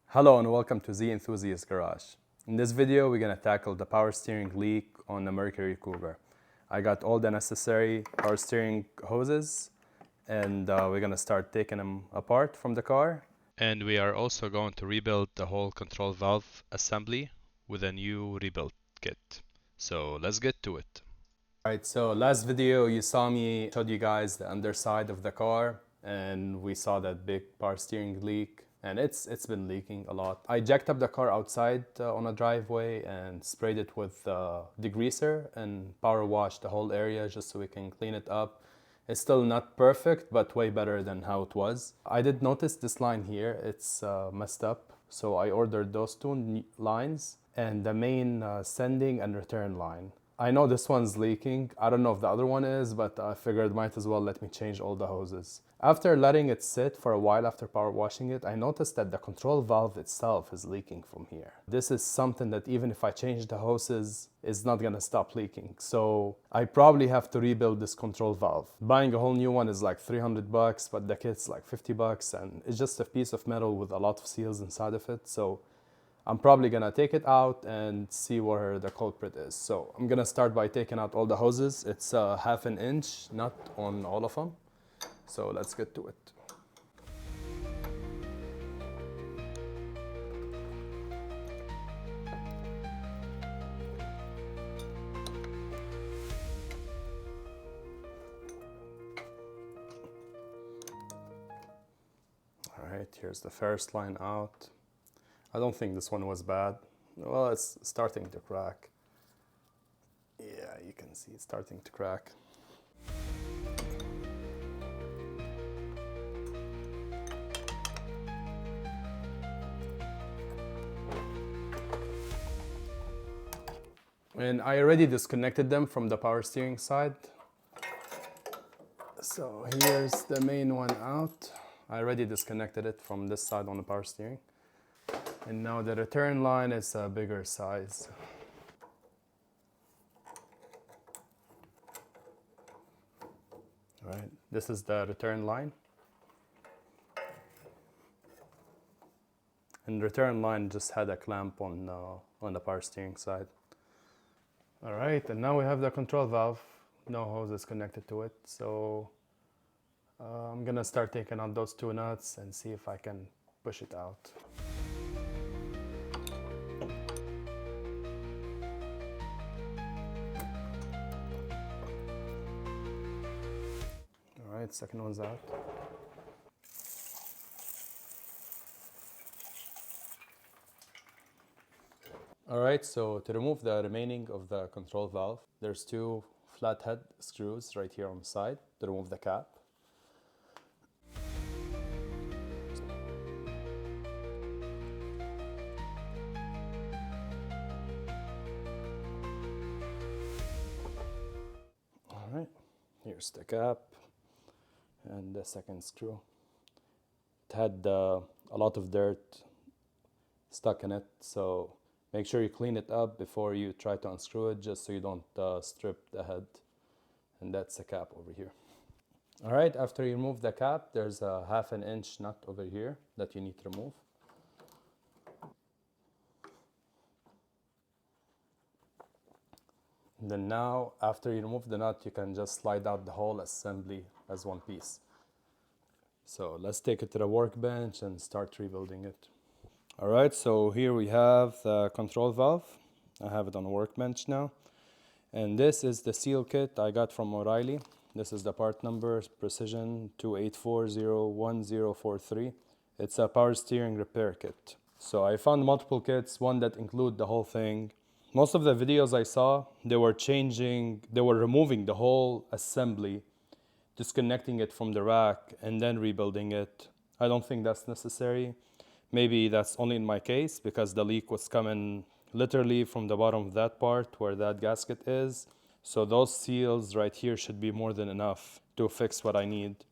Hello and welcome to the Enthusiast Garage. In this video, we're going to tackle the power steering leak on the Mercury Cougar. I got all the necessary power steering hoses and we're going to start taking them apart from the car. And we are also going to rebuild the whole control valve assembly with a new rebuild kit. So let's get to it. Alright, so last video you saw me showed you guys the underside of the car and we saw that big power steering leak and it's been leaking a lot. I jacked up the car outside on a driveway and sprayed it with degreaser and power washed the whole area just so we can clean it up. It's still not perfect, but way better than how it was. I did notice this line here, it's messed up. So I ordered those two lines and the main sending and return line. I know this one's leaking. I don't know if the other one is, but I figured might as well let me change all the hoses. After letting it sit for a while after power washing it, I noticed that the control valve itself is leaking from here. This is something that even if I change the hoses, it's not gonna stop leaking. So I probably have to rebuild this control valve. Buying a whole new one is like 300 bucks, but the kit's like 50 bucks and it's just a piece of metal with a lot of seals inside of it. So I'm probably gonna take it out and see where the culprit is. So I'm gonna start by taking out all the hoses. It's a 1/2 inch nut on all of them. So let's get to it. All right, here's the first line out. I don't think this one was bad. Well, it's starting to crack. Yeah, you can see it's starting to crack. And I already disconnected them from the power steering side. So here's the main one out. I already disconnected it from this side on the power steering. And now the return line is a bigger size. All right, this is the return line. And the return line just had a clamp on the power steering side. All right, and now we have the control valve. No hoses connected to it. So I'm gonna start taking out those two nuts and see if I can push it out. All right, second one's out. All right, so to remove the remaining of the control valve, there's two flathead screws right here on the side to remove the cap. All right, here's the cap and the second screw. It had a lot of dirt stuck in it, so make sure you clean it up before you try to unscrew it, just so you don't strip the head. And that's the cap over here. All right, after you remove the cap, there's a 1/2 inch nut over here that you need to remove. And then now, after you remove the nut, you can just slide out the whole assembly as one piece. So let's take it to the workbench and start rebuilding it. All right, so here we have the control valve. I have it on the workbench now. And this is the seal kit I got from O'Reilly. This is the part number, Precision 28401043. It's a power steering repair kit. So I found multiple kits, one that include the whole thing. Most of the videos I saw, they were removing the whole assembly, disconnecting it from the rack, and then rebuilding it. I don't think that's necessary. Maybe that's only in my case because the leak was coming literally from the bottom of that part where that gasket is. So those seals right here should be more than enough to fix what I need.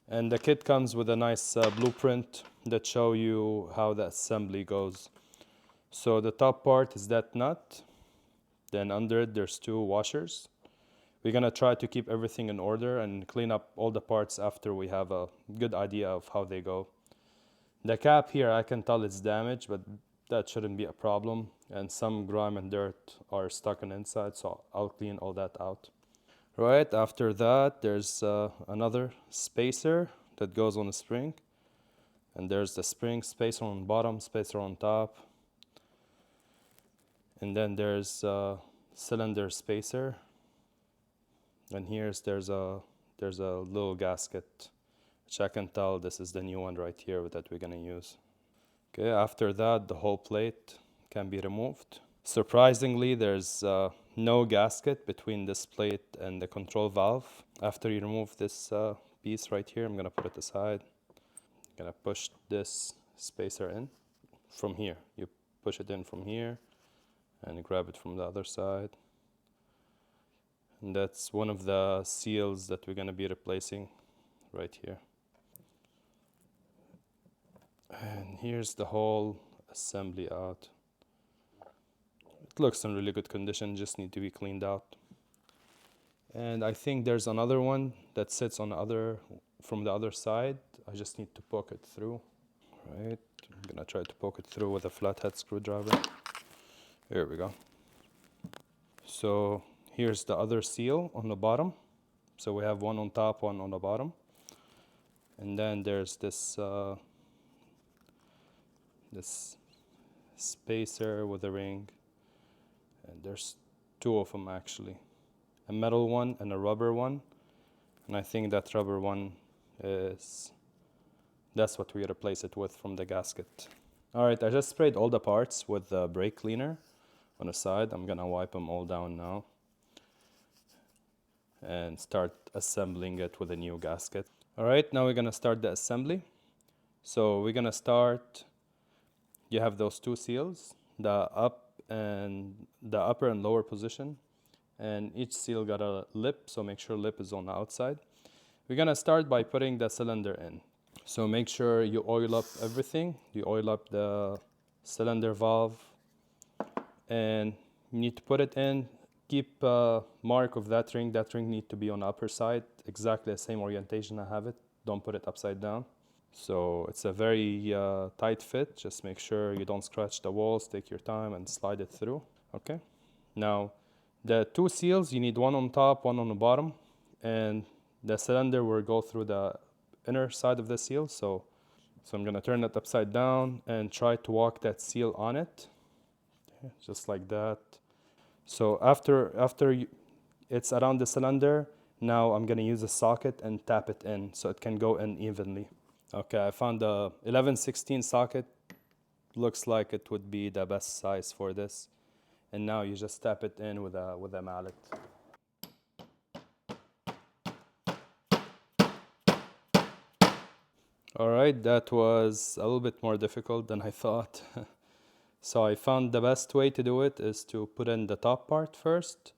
And the kit comes with a nice blueprint that show you how the assembly goes. So the top part is that nut. Then under it there's two washers. We're gonna try to keep everything in order and clean up all the parts after we have a good idea of how they go. The cap here, I can tell it's damaged, but that shouldn't be a problem. And some grime and dirt are stuck on the inside, so I'll clean all that out. Right, after that, there's another spacer that goes on the spring. And there's the spring spacer on bottom, spacer on top. And then there's a cylinder spacer. And there's a little gasket, which I can tell this is the new one right here that we're gonna use. Okay, after that, the whole plate can be removed. Surprisingly, there's no gasket between this plate and the control valve. After you remove this piece right here, I'm gonna put it aside. I'm gonna push this spacer in from here. You push it in from here and grab it from the other side. And that's one of the seals that we're gonna be replacing right here. And here's the whole assembly out. It looks in really good condition, just need to be cleaned out. And I think there's another one that sits on from the other side. I just need to poke it through. Right, I'm gonna try to poke it through with a flathead screwdriver. Here we go. So here's the other seal on the bottom. So we have one on top, one on the bottom. And then there's this spacer with a ring. And there's two of them actually. A metal one and a rubber one. And I think that rubber one that's what we replace it with from the gasket. All right, I just sprayed all the parts with the brake cleaner on the side. I'm gonna wipe them all down now and start assembling it with a new gasket. All right, now we're gonna start the assembly. So we're gonna start, you have those two seals, the upper and lower position, and each seal got a lip, so make sure lip is on the outside. We're gonna start by putting the cylinder in. So make sure you oil up everything. You oil up the cylinder valve, and you need to put it in. Keep a mark of that ring. That ring needs to be on the upper side, exactly the same orientation I have it. Don't put it upside down. So it's a very tight fit. Just make sure you don't scratch the walls. Take your time and slide it through. Okay. Now, the two seals, you need one on top, one on the bottom, and the cylinder will go through the inner side of the seal. So I'm gonna turn it upside down and try to walk that seal on it, okay, just like that. So after it's around the cylinder, now I'm gonna use a socket and tap it in so it can go in evenly. Okay, I found the 11/16 socket. Looks like it would be the best size for this. And now you just tap it in with a mallet. All right, that was a little bit more difficult than I thought. So I found the best way to do it is to put in the top part first,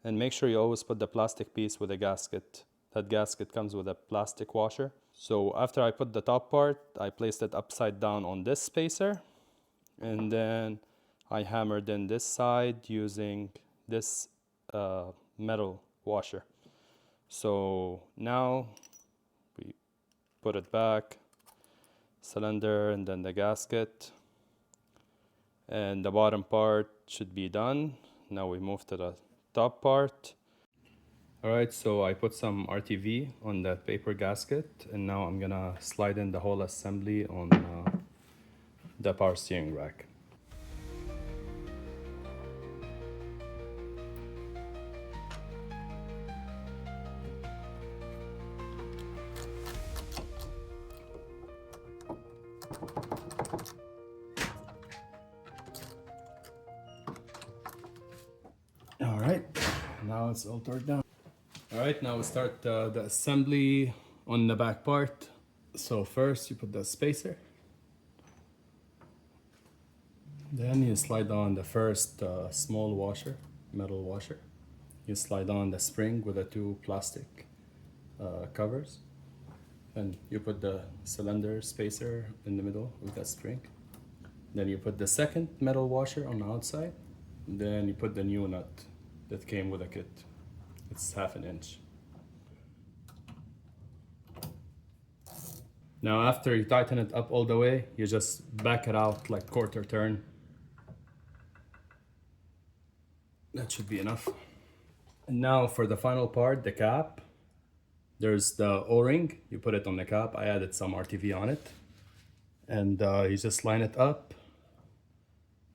and make sure you always put the plastic piece with a gasket. That gasket comes with a plastic washer. So after I put the top part, I placed it upside down on this spacer, and then I hammered in this side using this metal washer. So now we put it back, cylinder, and then the gasket, and the bottom part should be done. Now we move to the top part. All right, so I put some RTV on that paper gasket, and now I'm gonna slide in the whole assembly on the power steering rack. All right, now it's all torqued down. All right, now we start the assembly on the back part. So first you put the spacer. Then you slide on the first small washer, metal washer. You slide on the spring with the two plastic covers. And you put the cylinder spacer in the middle with that spring. Then you put the second metal washer on the outside. Then you put the new nut that came with the kit. It's 1/2 inch. Now after you tighten it up all the way, you just back it out like quarter turn. That should be enough. And now for the final part, the cap. There's the O-ring, you put it on the cap. I added some RTV on it. And you just line it up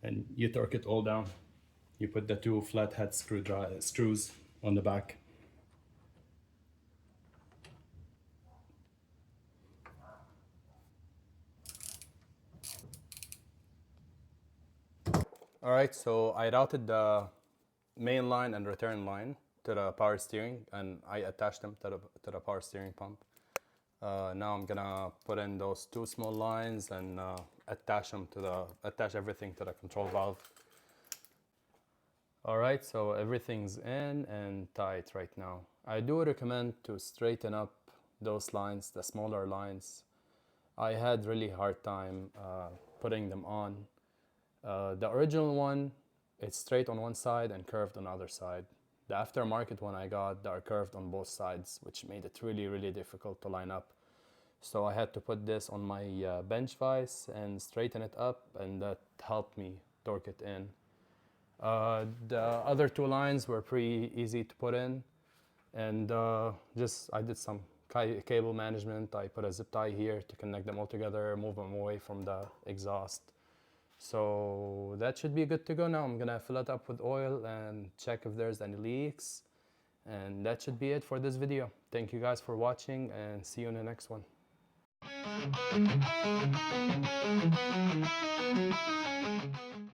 and you torque it all down. You put the 2 flathead screws on the back. All right, so I routed the main line and return line to the power steering, and I attached them to the power steering pump. Now I'm gonna put in those 2 small lines and attach everything to the control valve. All right, so everything's in and tight right now. I do recommend to straighten up those lines, the smaller lines. I had really hard time putting them on. The original one, it's straight on one side and curved on the other side. The aftermarket one I got, they are curved on both sides, which made it really, really difficult to line up. So I had to put this on my bench vise and straighten it up, and that helped me torque it in. The other 2 lines were pretty easy to put in, and I did some cable management. I put a zip tie here to connect them all together, move them away from the exhaust. So that should be good to go now. I'm gonna fill it up with oil and check if there's any leaks. And that should be it for this video. Thank you guys for watching, and see you in the next one.